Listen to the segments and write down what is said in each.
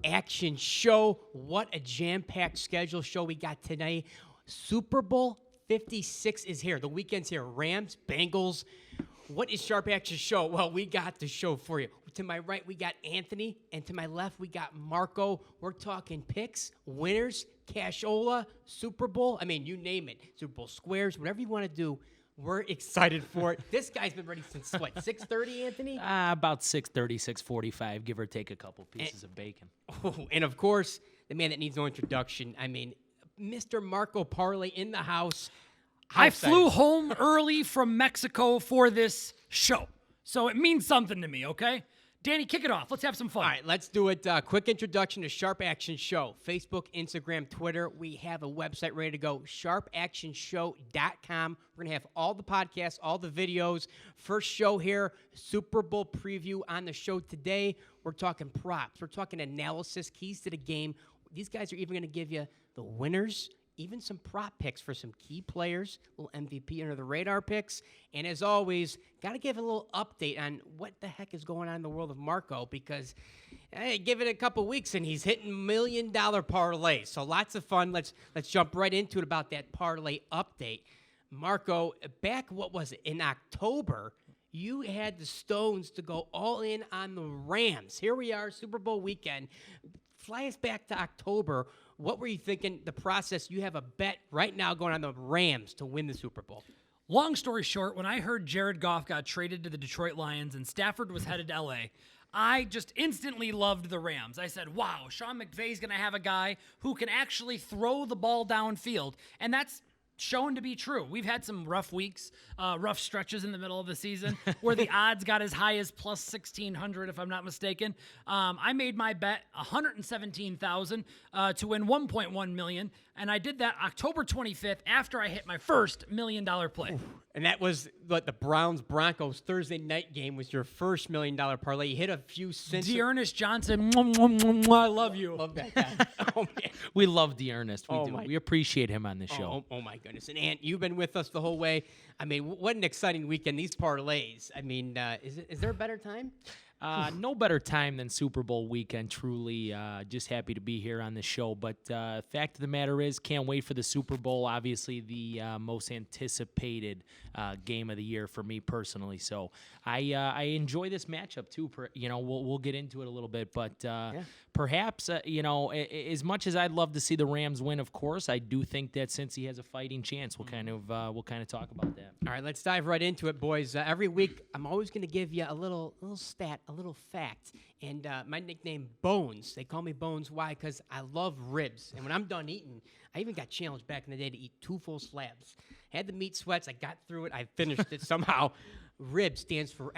Action Show. What a jam-packed schedule show we got today. Super Bowl 56 is here. The weekend's here. Rams, Bengals. What is Sharp Action Show? Well, we got the show for you. To my right, we got Anthony, and to my left, we got Marco. We're talking picks, winners, cashola, Super Bowl. I mean, you name it. Super Bowl squares, whatever you want to do. We're excited for it. This guy's been ready since, what, 6:30, Anthony? About 6:30, 6:45, give or take a couple pieces of bacon. Oh, and, of course, the man that needs no introduction. I mean, Mr. Marco Parlay in the house. I flew home early from Mexico for this show, so it means something to me, okay? Danny, kick it off. Let's have some fun. All right, let's do it. Quick introduction to Sharp Action Show. Facebook, Instagram, Twitter. We have a website ready to go, sharpactionshow.com. We're going to have all the podcasts, all the videos. First show here, Super Bowl preview on the show today. We're talking props. We're talking analysis, keys to the game. These guys are even going to give you the winners, even some prop picks for some key players, little MVP under the radar picks. And as always, got to give a little update on what the heck is going on in the world of Marco, because give it a couple weeks and he's hitting $1 million parlays. So lots of fun. Let's jump right into it about that parlay update. Marco, back, what was it, in October, you had the Stones to go all in on the Rams. Here we are, Super Bowl weekend. Fly us back to October. What were you thinking, the process? You have a bet right now going on the Rams to win the Super Bowl. Long story short, when I heard Jared Goff got traded to the Detroit Lions and Stafford was headed to L.A., I just instantly loved the Rams. I said, wow, Sean McVay's going to have a guy who can actually throw the ball downfield. And that's shown to be true. We've had some rough weeks, rough stretches in the middle of the season where the odds got as high as plus 1,600, if I'm not mistaken. I made my bet $117,000 to win $1.1 million, and I did that October 25th after I hit my first $1 million play. Ooh. And that was what the Browns-Broncos Thursday night game was your first $1 million parlay. You hit a few since. Dearness Johnson, I love you. Love that guy. Oh, man. We love Dearnest. We Oh, do. my. We appreciate him on the show. Oh, my goodness. And, Ant, you've been with us the whole way. I mean, what an exciting weekend. These parlays. I mean, is there a better time? No better time than Super Bowl weekend, truly. Just happy to be here on the show. But fact of the matter is, can't wait for the Super Bowl. Obviously, the most anticipated game of the year for me personally. So I enjoy this matchup, too. We'll get into it a little bit. But perhaps, as much as I'd love to see the Rams win, of course, I do think that since he has a fighting chance, we'll kind of talk about that. All right, let's dive right into it, boys. Every week, I'm always going to give you a little stat, a little fact. And my nickname, Bones. They call me Bones. Why? Because I love ribs. And when I'm done eating, I even got challenged back in the day to eat 2 full slabs. Had the meat sweats. I got through it. I finished it somehow. Rib stands for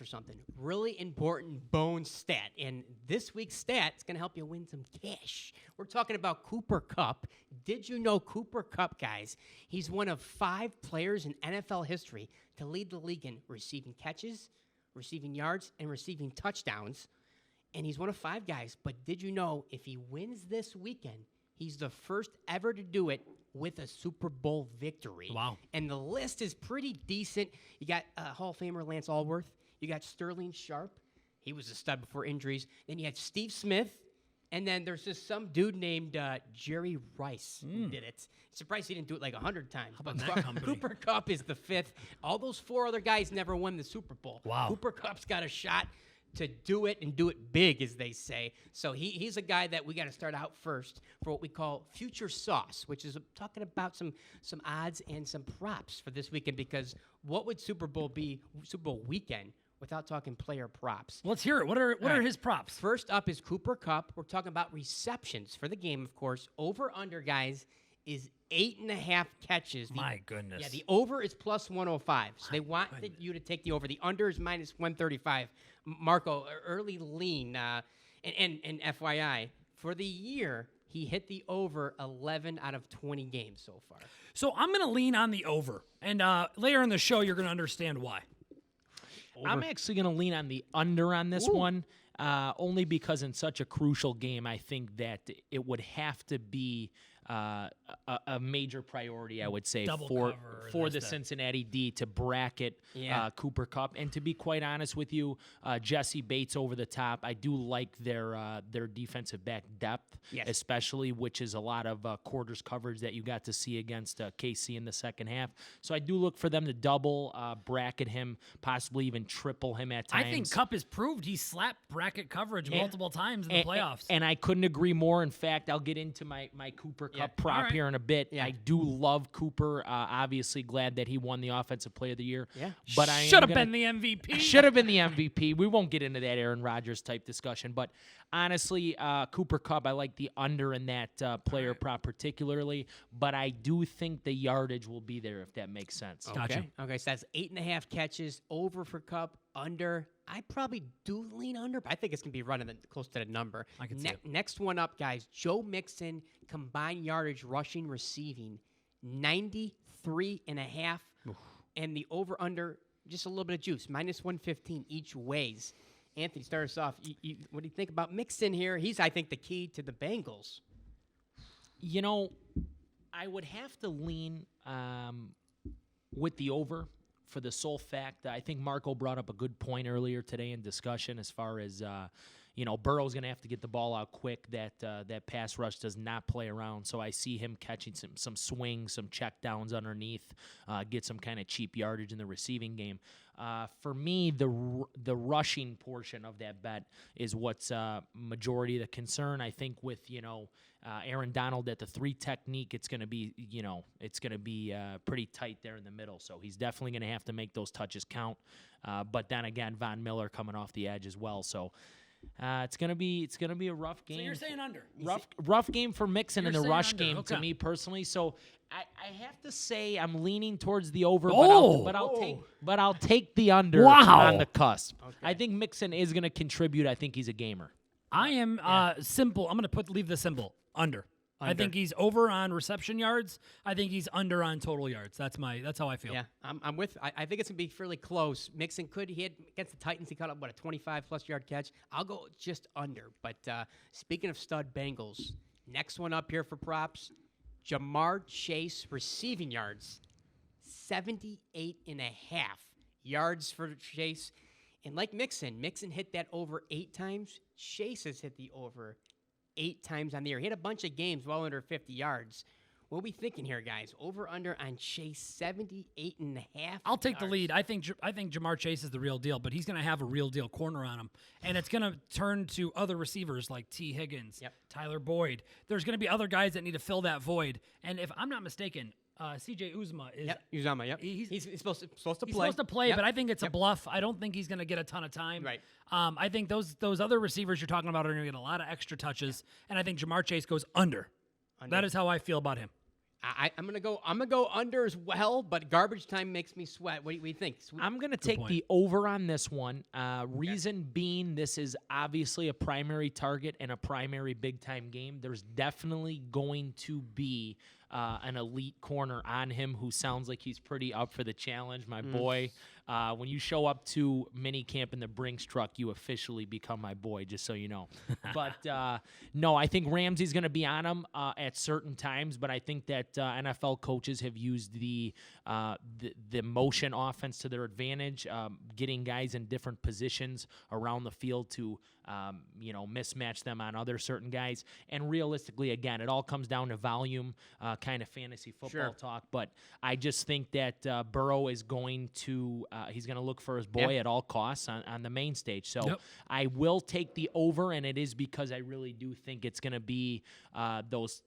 something. Really important bone stat. And this week's stat is going to help you win some cash. We're talking about Cooper Kupp. Did you know Cooper Kupp, guys? He's one of 5 players in NFL history to lead the league in receiving catches, receiving yards, and receiving touchdowns. And he's one of 5 guys. But did you know if he wins this weekend, he's the first ever to do it with a Super Bowl victory. Wow. And the list is pretty decent. You got Hall of Famer Lance Allworth. You got Sterling Sharp. He was a stud before injuries. Then you had Steve Smith. And then there's just some dude named Jerry Rice who did it. Surprised he didn't do it like 100 times. How about that company? Cooper Kupp is the 5th. All those 4 other guys never won the Super Bowl. Wow. Cooper Kupp's got a shot to do it and do it big, as they say. So he's a guy that we got to start out first for what we call future sauce, which is talking about some odds and some props for this weekend, because what would Super Bowl weekend without talking player props? Let's hear it. What are his props? First up is Cooper Kupp. We're talking about receptions for the game, of course. Over-under, guys, is 8.5 catches. My goodness. Yeah, the over is plus 105. So they want you to take the over. The under is minus 135. Marco, early lean. And FYI, for the year, he hit the over 11 out of 20 games so far. So I'm going to lean on the over. And later in the show, you're going to understand why. I'm actually going to lean on the under on this one, only because in such a crucial game, I think that it would have to be a major priority, I would say, Double for cover, the Cincinnati D to bracket Yeah. Cooper Kupp. And to be quite honest with you, Jesse Bates over the top. I do like their defensive back depth, Yes. especially, which is a lot of quarters coverage that you got to see against KC in the second half. So I do look for them to double, bracket him, possibly even triple him at times. I think Kupp has proved he slapped bracket coverage multiple times in the playoffs. And I couldn't agree more. In fact, I'll get into my Cooper Kupp prop All right. here in a bit. Yeah. I do love Cooper. Obviously, glad that he won the Offensive Player of the Year. Yeah. But I should have been the MVP. Should have been the MVP. We won't get into that Aaron Rodgers type discussion. But honestly, Cooper Kupp, I like the under in that player prop particularly. But I do think the yardage will be there, if that makes sense. Gotcha. Okay, so that's 8.5 catches over for Kupp, under. I probably do lean under, but I think it's going to be running close to the number. I can see it. Next one up, guys. Joe Mixon, combined yardage, rushing, receiving, 93.5. And the over-under, just a little bit of juice, -115 each ways. Anthony, start us off. What do you think about Mixon here? He's, I think, the key to the Bengals. You know, I would have to lean with the over for the sole fact that I think Marco brought up a good point earlier today in discussion as far as, Burrow's going to have to get the ball out quick. That pass rush does not play around. So I see him catching some swings, some check downs underneath, get some kind of cheap yardage in the receiving game. For me, the rushing portion of that bet is what's majority of the concern. I think with, Aaron Donald at the 3 technique, it's going to be, pretty tight there in the middle. So he's definitely going to have to make those touches count. But then again, Von Miller coming off the edge as well. So it's gonna be a rough game. So you're saying under. Rough game for Mixon in the You're rush saying under, game okay. to me personally. So I have to say I'm leaning towards the over, Oh. but I'll take the under Wow. on the cusp. Okay. I think Mixon is gonna contribute. I think he's a gamer. I am simple. I'm going to leave the symbol under. I think he's over on reception yards. I think he's under on total yards. That's how I feel. Yeah, I'm with. I think it's gonna be fairly close. Mixon he had against the Titans. He caught up a 25+ yard catch. I'll go just under. But speaking of stud Bengals, next one up here for props, Jamar Chase receiving yards, 78.5 yards for Chase. And like Mixon hit that over 8 times. Chase has hit the over 8 times on the year. He had a bunch of games well under 50 yards. What are we thinking here, guys? Over under on Chase, 78.5. I'll take the lead. I think Jamar Chase is the real deal, but he's going to have a real deal corner on him, and it's going to turn to other receivers like T. Higgins, Tyler Boyd. There's going to be other guys that need to fill that void. And if I'm not mistaken, C.J. Uzomah is. Uzomah. Yep. He's supposed to play. He's supposed to play, but I think it's a bluff. I don't think he's going to get a ton of time. Right. I think those other receivers you're talking about are going to get a lot of extra touches, and I think Jamar Chase goes under. That is how I feel about him. I'm gonna go under as well, but garbage time makes me sweat. What do you think? I'm gonna take the over on this one. Reason being, this is obviously a primary target and a primary big time game. There's definitely going to be an elite corner on him who sounds like he's pretty up for the challenge. My boy, when you show up to mini camp in the Brinks truck, you officially become my boy, just so you know. But no, I think Ramsey's going to be on him at certain times, but I think that NFL coaches have used the motion offense to their advantage, getting guys in different positions around the field to mismatch them on other certain guys. And realistically, again, it all comes down to volume, kind of fantasy football talk. But I just think that Burrow is going to he's going to look for his boy at all costs on the main stage. So I will take the over, and it is because I really do think it's going to be those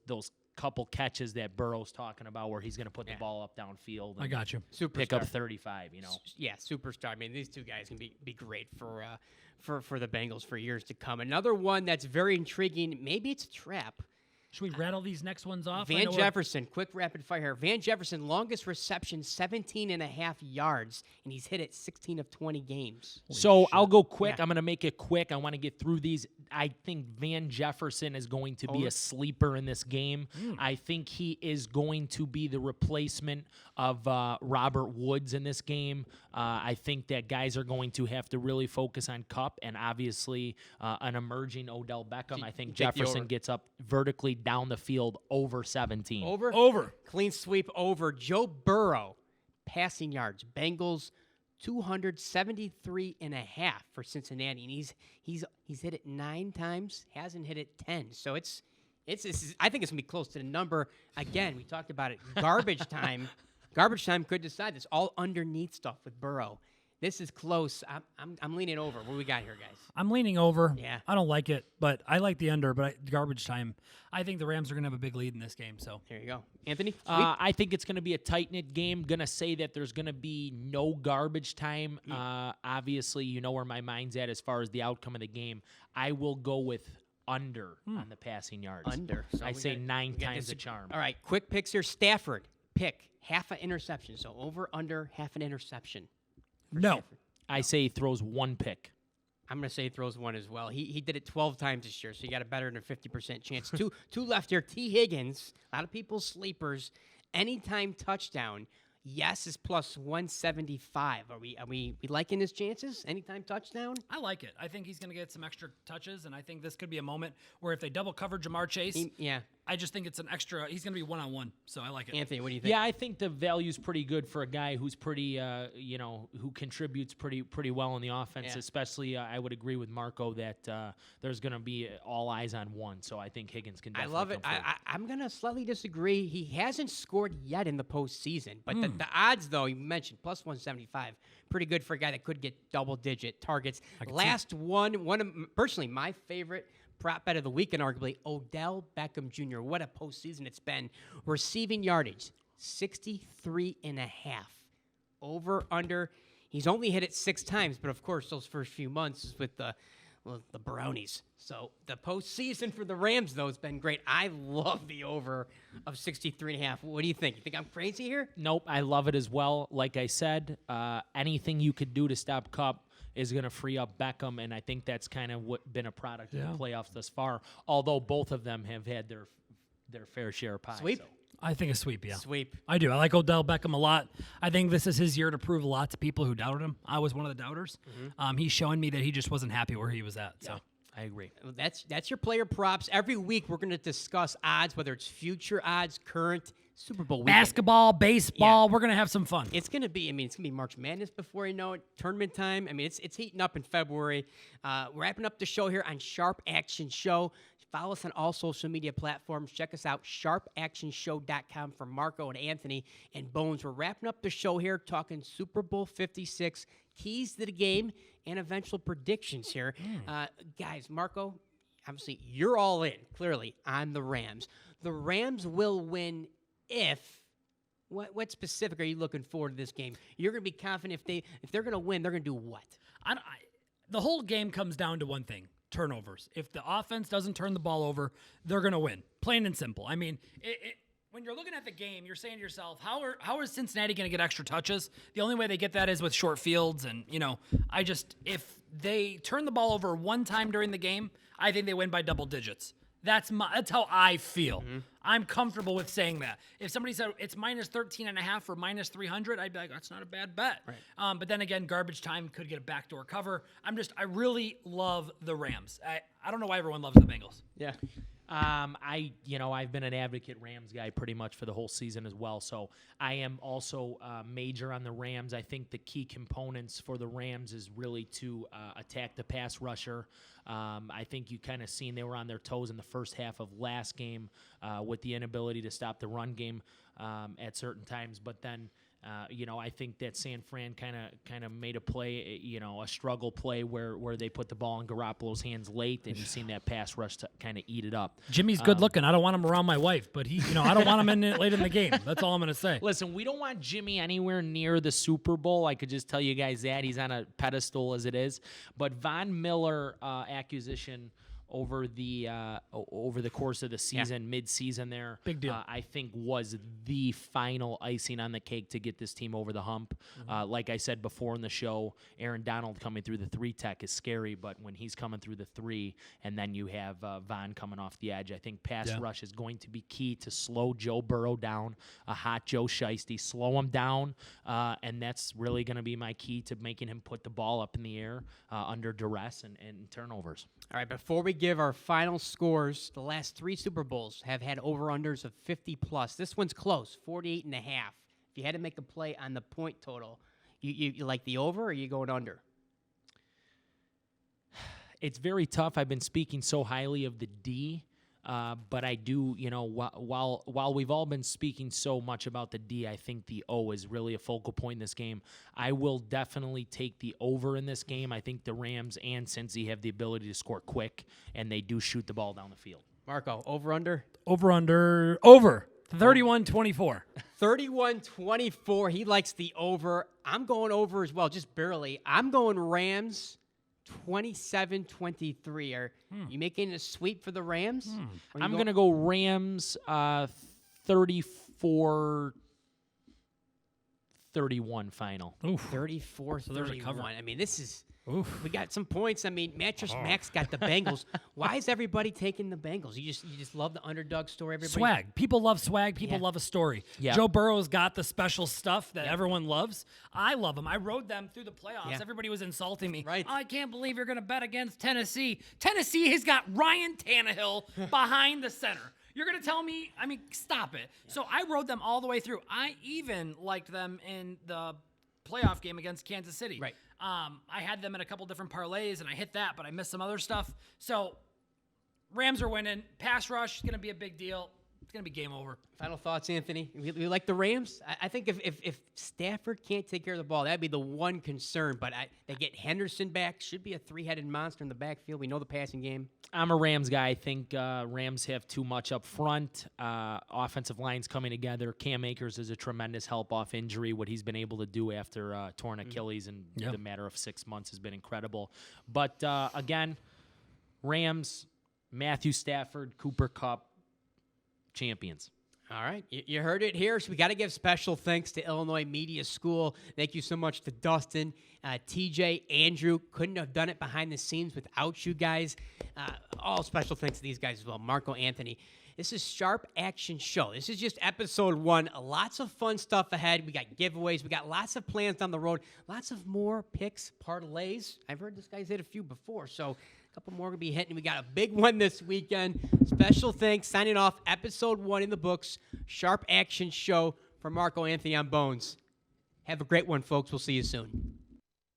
couple catches that Burrow's talking about where he's going to put the ball up downfield. I got you. Pick up 35, Yeah, superstar. I mean, these two guys can be great for the Bengals for years to come. Another one that's very intriguing. Maybe it's a trap. Should we rattle these next ones off? Van Jefferson, quick rapid fire here. Van Jefferson, longest reception, 17.5 yards, and he's hit it 16 of 20 games. So I'll go quick. I'm going to make it quick. I want to get through these. I think Van Jefferson is going to be a sleeper in this game. I think he is going to be the replacement of Robert Woods in this game. I think that guys are going to have to really focus on Kupp and obviously an emerging Odell Beckham. I think Jefferson gets up vertically down the field over 17. Over. Clean sweep over. Joe Burrow, passing yards. Bengals 273 and a half for Cincinnati, and he's hit it 9 times, hasn't hit it 10. So it's I think it's gonna be close to the number. Again, we talked about it. Garbage time. Garbage time could decide this. All underneath stuff with Burrow. This is close. I'm leaning over. What do we got here, guys? I'm leaning over. Yeah. I don't like it, but I like the under. But garbage time. I think the Rams are going to have a big lead in this game. So There you go. Anthony? Sweep? I think it's going to be a tight-knit game. Going to say that there's going to be no garbage time. Obviously, you know where my mind's at as far as the outcome of the game. I will go with under on the passing yards. Under. So I we say got- 9 we got times this- the charm. All right, quick picks here. Stafford, pick half an interception. So over, under, half an interception. no. Stafford. I say he throws 1 pick. I'm going to say he throws 1 as well. He did it 12 times this year, so you got a better than a 50% chance. two left here. T. Higgins, a lot of people's sleepers. Anytime touchdown. Yes is plus 175. Are we liking his chances? Anytime touchdown? I like it. I think he's going to get some extra touches, and I think this could be a moment where if they double cover Jamar Chase, Yeah. I just think it's an extra. He's going to be one-on-one, so I like it. Anthony, what do you think? Yeah, I think the value's pretty good for a guy who's pretty, who contributes pretty well in the offense. Yeah. Especially, I would agree with Marco that there's going to be all eyes on one. So I think Higgins can. I Definitely love it. come forward. I'm going to slightly disagree. He hasn't scored yet in the postseason, but the odds, though, you mentioned, plus 175, pretty good for a guy that could get double-digit targets. Last one of personally my favorite prop bet of the weekend, arguably, Odell Beckham Jr. What a postseason it's been. Receiving yardage, 63 and a half. Over, under. He's only hit it 6 times, but of course, those first few months is with the Brownies. So the postseason for the Rams, though, has been great. I love the over of 63 and a half. What do you think? You think I'm crazy here? Nope, I love it as well. Like I said, anything you could do to stop Kupp is going to free up Beckham, and I think that's kind of been a product of the playoffs thus far. Although both of them have had their fair share of pie. Sweep? So. I think a sweep, yeah. Sweep. I do. I like Odell Beckham a lot. I think this is his year to prove a lot to people who doubted him. I was one of the doubters. He's showing me that he just wasn't happy where he was at. So I agree. Well, that's your player props. Every week we're going to discuss odds, whether it's future odds, current, Super Bowl weekend. basketball, baseball, we're gonna have some fun. It's going to be, it's going to be March Madness before you know it, tournament time. It's heating up in February. We're wrapping up the show here on Sharp Action Show. Follow us on all social media platforms. Check us out, sharpactionshow.com for Marco and Anthony and Bones. We're wrapping up the show here talking Super Bowl 56, keys to the game, and eventual predictions here. Guys, Marco, obviously you're all in, clearly, on the Rams. The Rams will win if what specific are you looking forward to this game? You're going to be confident if they're going to win, they're going to do what? The whole game comes down to one thing: turnovers. If the offense doesn't turn the ball over, they're going to win. Plain and simple. I mean, when you're looking at the game, you're saying to yourself, how are Cincinnati going to get extra touches? The only way they get that is with short fields. And, if they turn the ball over one time during the game, I think they win by double digits. That's how I feel. I'm comfortable with saying that. If somebody said it's minus 13.5 or minus 300, I'd be like, that's not a bad bet. Right. But then again, garbage time could get a backdoor cover. I really love the Rams. I don't know why everyone loves the Bengals. Yeah. I've been an advocate Rams guy pretty much for the whole season as well. So I am also major on the Rams. I think the key components for the Rams is really to attack the pass rusher. I think you kind of seen they were on their toes in the first half of last game with the inability to stop the run game at certain times. But then, I think that San Fran kind of made a play, a struggle play where they put the ball in Garoppolo's hands late, and you've seen that pass rush to kind of eat it up. Jimmy's good looking. I don't want him around my wife, but I don't want him in it late in the game. That's all I'm going to say. Listen, we don't want Jimmy anywhere near the Super Bowl. I could just tell you guys that. He's on a pedestal as it is. But Von Miller acquisition over the course of the season, mid-season there, big deal. I think was the final icing on the cake to get this team over the hump. Like I said before in the show, Aaron Donald coming through the 3-tech is scary, but when he's coming through the 3 and then you have Von coming off the edge, I think pass rush is going to be key to slow Joe Burrow down, a hot Joe Shiesty, slow him down, and that's really going to be my key to making him put the ball up in the air under duress and turnovers. All right, before we give our final scores, the last 3 Super Bowls have had over-unders of 50+. This one's close, 48.5. If you had to make a play on the point total, you like the over or are you going under? It's very tough. I've been speaking so highly of the D, but I do, while we've all been speaking so much about the D, I think the O is really a focal point in this game. I will definitely take the over in this game. I think the Rams and Cincy have the ability to score quick, and they do shoot the ball down the field. Marco, over-under? Over. 31-24. 31-24. He likes the over. I'm going over as well, just barely. I'm going Rams 27-23. Are you making a sweep for the Rams? I'm going to go Rams 34-31 final. 34-31. I mean, this is... We got some points. I mean, Mattress Max got the Bengals. Why is everybody taking the Bengals? You just love the underdog story. Everybody Swag. People love swag. People love a story. Yeah. Joe Burrow's got the special stuff that everyone loves. I love them. I rode them through the playoffs. Yeah. Everybody was insulting me. Right. Oh, I can't believe you're going to bet against Tennessee. Tennessee has got Ryan Tannehill behind the center. You're going to tell me, I mean, stop it. Yeah. So I rode them all the way through. I even liked them in the playoff game against Kansas City. Right. I had them in a couple different parlays, and I hit that, but I missed some other stuff. So Rams are winning. Pass rush is going to be a big deal. It's going to be game over. Final thoughts, Anthony? You like the Rams? I think if Stafford can't take care of the ball, that'd be the one concern. But they get Henderson back. Should be a 3-headed monster in the backfield. We know the passing game. I'm a Rams guy. I think Rams have too much up front. Offensive lines coming together. Cam Akers is a tremendous help off injury. What he's been able to do after torn Achilles in the matter of 6 months has been incredible. But, again, Rams, Matthew Stafford, Cooper Kupp, champions. All right, you heard it here. So we got to give special thanks to Illinois Media School. Thank you so much to Dustin, TJ, Andrew. Couldn't have done it behind the scenes without you guys. All special thanks to these guys as well. Marco, Anthony. This is Sharp Action Show. This is just episode 1. Lots of fun stuff ahead. We got giveaways. We got lots of plans down the road. Lots of more picks, parlays. I've heard this guy's hit a few before, so a couple more going to be hitting. We got a big one this weekend. Special thanks. Signing off, episode 1 in the books. Sharp Action Show for Marco, Anthony on Bones. Have a great one, folks. We'll see you soon.